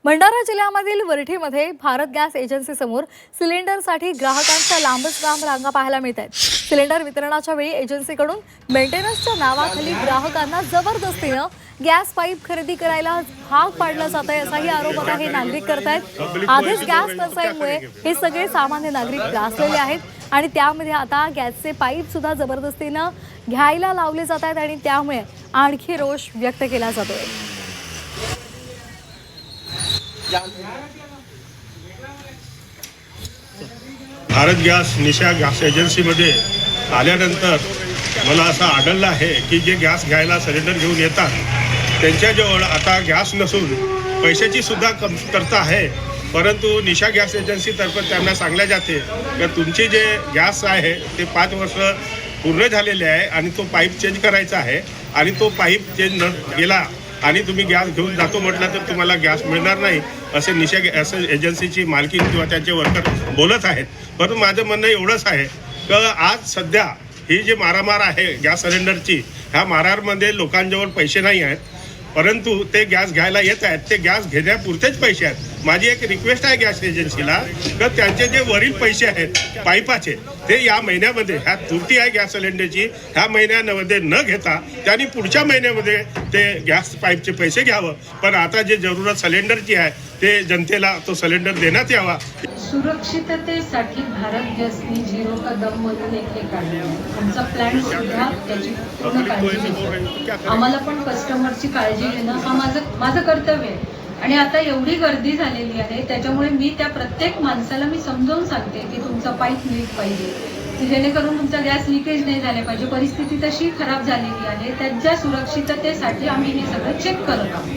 भंडारा जिल्ह्यामधील वरठीमध्ये Bharat gas agency समोर सिलेंडरसाठी ग्राहकांच्या लांबच लांब रांगा पाहायला मिळत आहेत। सिलेंडर वितरणाच्या वेळी एजन्सीकडून मेंटेनन्सच्या नावाखाली ग्राहकांना जबरदस्तीनं गॅस पाईप खरेदी करायला भाग पाडलं जात आहे, असाही आरोप आता हे नागरिक करतायत। आधीच गॅस टंचाईमुळे हे सगळे सामान्य नागरिक त्रासलेले आहेत आणि त्यामध्ये आता गॅसचे पाईप सुद्धा जबरदस्तीनं घ्यायला लावले जात आहेत आणि त्यामुळे आणखी रोष व्यक्त केला जातोय। भारत गॅस निशा गॅस एजन्सीमध्ये आल्यानंतर मला असं आढळलं आहे की जे गॅस घ्यायला सिलेंडर घेऊन येतात त्यांच्याजवळ आता गॅस नसून पैशाची सुद्धा कमतरता आहे। परंतु निशा गॅस एजन्सीतर्फे त्यांना सांगले जाते की तुमची जे गॅस आहे ते 5 वर्ष पूर्ण झालेले आहे आणि तो पाईप चेंज करायचा आहे आणि तो पाईप चेंज न केला आणि तुम्ही गॅस घेऊन जातो म्हटलं तर तुम्हाला गॅस मिळणार नाही, असे निशा गॅस एजन्सीची मालकीण किंवा त्यांचे वर्कर बोलत आहेत। परंतु माझं म्हणणं एवढंच आहे की आज सध्या ही जी मारामार आहे गॅस सिलेंडरची, ह्या मारामारमध्ये लोकांजवळ पैसे नाही आहेत, परंतु ते गॅस घ्यायला येत आहेत, ते गॅस घेण्यापुरतेच पैसे आहेत। माझी एक रिक्वेस्ट आहे गॅस एजन्सीला की त्यांचे जे वरील पैसे आहेत पाईपाचे ते या महिन्यामध्ये, ह्या तुरटी आहे गॅस सिलेंडरची, ह्या महिन्यामध्ये न घेता त्यांनी पुढच्या महिन्यामध्ये ते गॅस पाईपचे पैसे घ्यावं। पण आता जे जरूरत सिलेंडरची आहे ते जनतेला तो सिलेंडर देण्यात यावा। सुरक्षिततेसाठी भारत गॅसनी झिरो कदम म्हणून एक हे काढलं। आमचा प्लॅन सुद्धा त्याची पूर्ण काळजी घेतो। आम्हाला पण कस्टमरची काळजी घेणं हा माझं कर्तव्य आहे आणि आता एवढी गर्दी झालेली आहे त्याच्यामुळे मी त्या प्रत्येक माणसाला मी समजावून सांगते की तुमचा पाईप नीट पाहिजे, जेणेकरून तुमचा गॅस लिकेज नाही झाले पाहिजे। परिस्थिती तशी खराब झालेली आहे, त्याच्या सुरक्षिततेसाठी आम्ही हे सगळं चेक करत आहोत।